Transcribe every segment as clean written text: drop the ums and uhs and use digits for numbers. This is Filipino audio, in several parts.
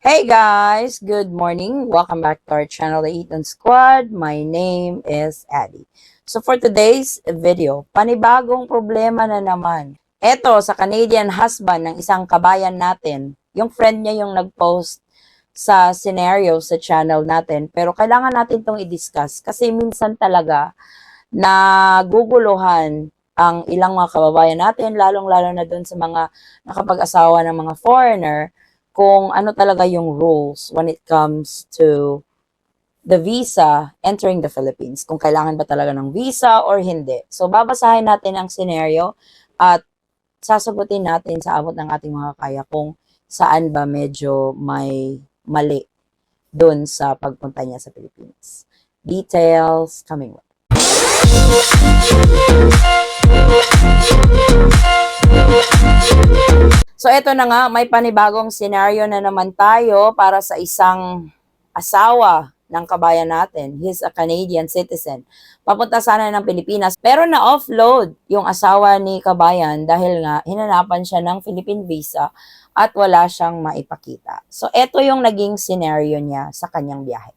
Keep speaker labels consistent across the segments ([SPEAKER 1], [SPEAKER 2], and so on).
[SPEAKER 1] Hey guys, good morning. Welcome back to our channel, The Eaton Squad. My name is Addie. So for today's video, panibagong problema na naman. Eto, sa Canadian husband ng isang kabayan natin, yung friend niya yung nag-post sa scenario sa channel natin. Pero kailangan natin itong i-discuss kasi minsan talaga naguguluhan ang ilang mga kababayan natin, lalong-lalo na dun sa mga nakapag-asawa ng mga foreigner, kung ano talaga yung rules when it comes to the visa entering the Philippines. Kung kailangan ba talaga ng visa or hindi. So, babasahin natin ang scenario at sasagutin natin sa abot ng ating mga kaya kung saan ba medyo may mali dun sa pagpunta niya sa Philippines. Details coming up. So, eto na nga, may panibagong scenario na naman tayo para sa isang asawa ng kabayan natin. He's a Canadian citizen. Papunta sana ng Pilipinas, pero na-offload yung asawa ni kabayan dahil nga hinanapan siya ng Philippine visa at wala siyang maipakita. So, eto yung naging scenario niya sa kanyang biyahe.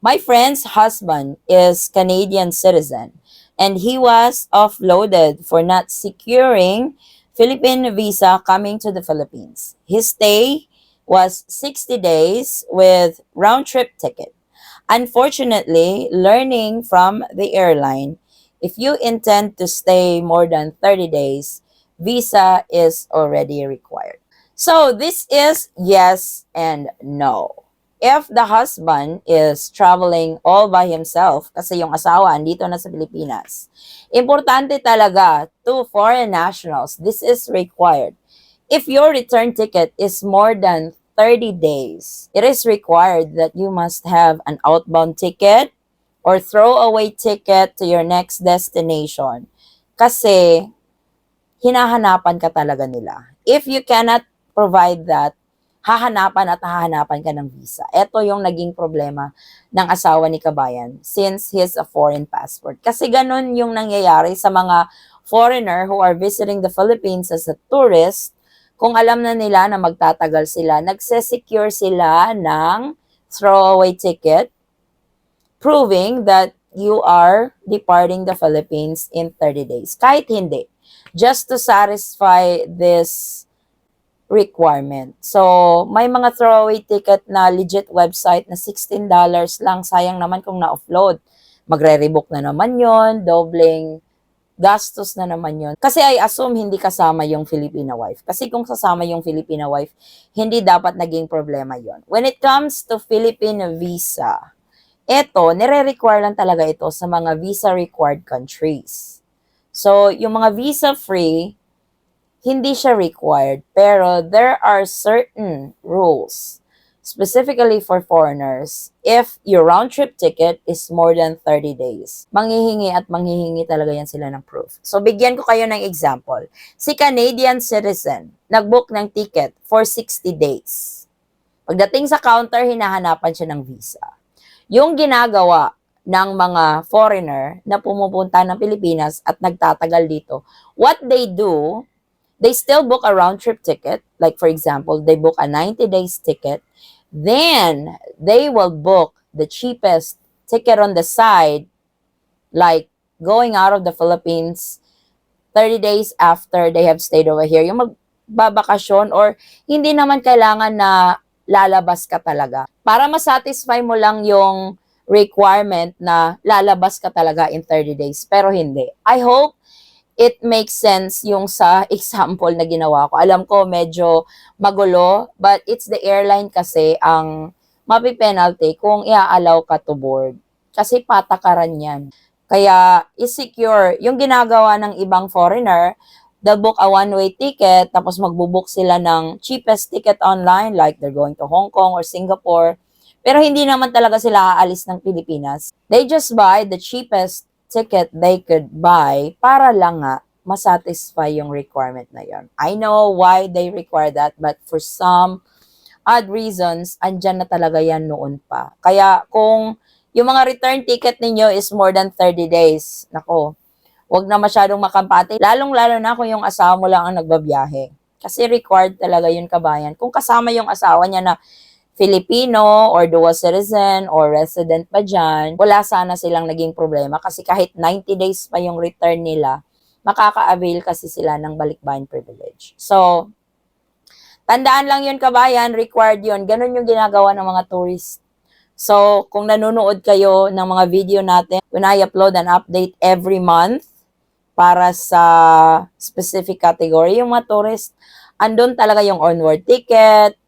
[SPEAKER 1] My friend's husband is Canadian citizen and he was offloaded for not securing Philippine visa coming to the Philippines. His stay was 60 days with round-trip ticket. Unfortunately, learning from the airline, if you intend to stay more than 30 days, visa is already required. So this is yes and no. If the husband is traveling all by himself, kasi yung asawa andito na sa Pilipinas, importante talaga to foreign nationals, this is required. If your return ticket is more than 30 days, it is required that you must have an outbound ticket or throwaway ticket to your next destination. Kasi hinahanapan ka talaga nila. If you cannot provide that, hahanapan ka ng visa. Ito yung naging problema ng asawa ni kabayan since he's a foreign passport. Kasi ganun yung nangyayari sa mga foreigner who are visiting the Philippines as a tourist. Kung alam na nila na magtatagal sila, nagsesecure sila ng throwaway ticket proving that you are departing the Philippines in 30 days. Kahit hindi. Just to satisfy this requirement. So, may mga throwaway ticket na legit website na $16 lang. Sayang naman kung na-offload. Magre-rebook na naman yon, dobleng gastos na naman yon. Kasi I assume hindi kasama yung Filipina wife. Kasi kung kasama yung Filipina wife, hindi dapat naging problema yon. When it comes to Philippine visa, eto, nire-require lang talaga ito sa mga visa-required countries. So, yung mga visa-free, hindi siya required, pero there are certain rules, specifically for foreigners, if your round-trip ticket is more than 30 days. Manghihingi talaga yan sila ng proof. So, bigyan ko kayo ng example. Si Canadian citizen, nag-book ng ticket for 60 days. Pagdating sa counter, hinahanapan siya ng visa. Yung ginagawa ng mga foreigner na pumupunta ng Pilipinas at nagtatagal dito, what they do, they still book a round-trip ticket. Like, for example, they book a 90 days ticket. Then, they will book the cheapest ticket on the side, like going out of the Philippines 30 days after they have stayed over here. Yung magbabakasyon or hindi naman kailangan na lalabas ka talaga. Para masatisfy mo lang yung requirement na lalabas ka talaga in 30 days. Pero hindi. I hope it makes sense yung sa example na ginawa ko. Alam ko medyo magulo, but it's the airline kasi ang mapipenalty kung i-allow ka to board. Kasi patakaran yan. Kaya i-secure yung ginagawa ng ibang foreigner, they'll book a one-way ticket, tapos magbubook sila ng cheapest ticket online, like they're going to Hong Kong or Singapore. Pero hindi naman talaga sila aalis ng Pilipinas. They just buy the cheapest ticket they could buy para lang nga masatisfy yung requirement na yon. I know why they require that, but for some odd reasons, andyan na talaga yan noon pa. Kaya kung yung mga return ticket ninyo is more than 30 days, nako, wag na masyadong makampante. Lalong-lalo na kung yung asawa mo lang ang nagbabiyahe. Kasi required talaga yun, kabayan. Kung kasama yung asawa niya na Filipino or dual citizen or resident pa dyan, wala sana silang naging problema kasi kahit 90 days pa yung return nila, makaka-avail kasi sila ng balikbayan privilege. So, tandaan lang yun kabayan, required yun. Ganun yung ginagawa ng mga tourist. So, kung nanonood kayo ng mga video natin, when I upload an update every month para sa specific category, yung mga tourist, andun talaga yung onward ticket,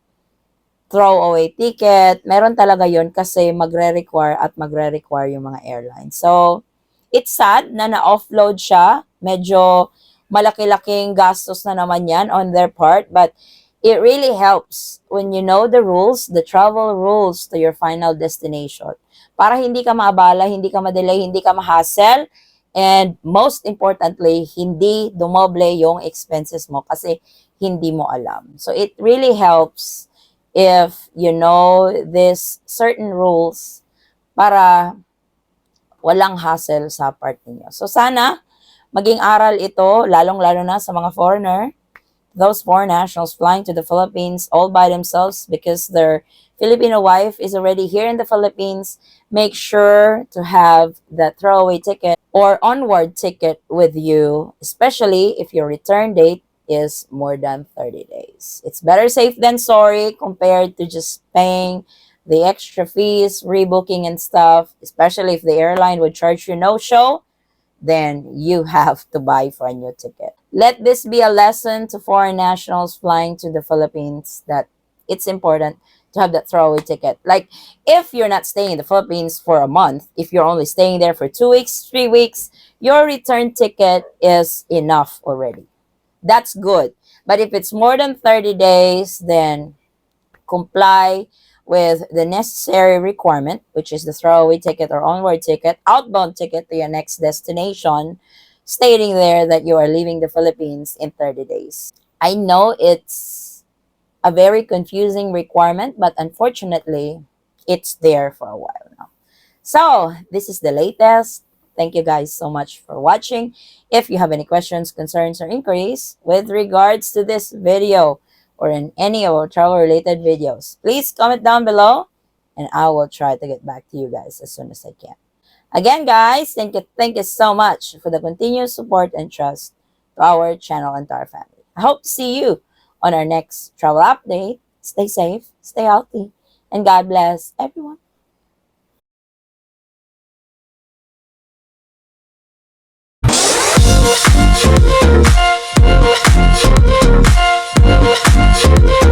[SPEAKER 1] throwaway ticket, meron talaga yon kasi magre-require at magre-require yung mga airlines. So, it's sad na na-offload siya. Medyo malaki-laking gastos na naman yan on their part, but it really helps when you know the rules, the travel rules to your final destination. Para hindi ka maabala, hindi ka ma-delay, hindi ka ma-hassle, and most importantly, hindi dumoble yung expenses mo kasi hindi mo alam. So, it really helps if you know these certain rules para walang hassle sa part ninyo. So sana maging aral ito, lalong-lalo na sa mga foreigner, those foreign nationals flying to the Philippines all by themselves because their Filipino wife is already here in the Philippines. Make sure to have the throwaway ticket or onward ticket with you, especially if your return date is more than 30 days. It's better safe than sorry compared to just paying the extra fees, rebooking and stuff, especially if the airline would charge you no-show, then you have to buy for a new ticket. Let this be a lesson to foreign nationals flying to the Philippines that it's important to have that throwaway ticket. Like, if you're not staying in the Philippines for a month, if you're only staying there for 2 weeks, 3 weeks, your return ticket is enough already. That's good. But if it's more than 30 days, then comply with the necessary requirement, which is the throwaway ticket or onward ticket, outbound ticket to your next destination, stating there that you are leaving the Philippines in 30 days. I know it's a very confusing requirement, but unfortunately, it's there for a while now. So, this is the latest. Thank you guys so much for watching. If you have any questions, concerns, or inquiries with regards to this video or in any of our travel-related videos, please comment down below and I will try to get back to you guys as soon as I can. Again, guys, thank you so much for the continued support and trust to our channel and to our family. I hope to see you on our next travel update. Stay safe, stay healthy, and God bless everyone.
[SPEAKER 2] We'll be right back.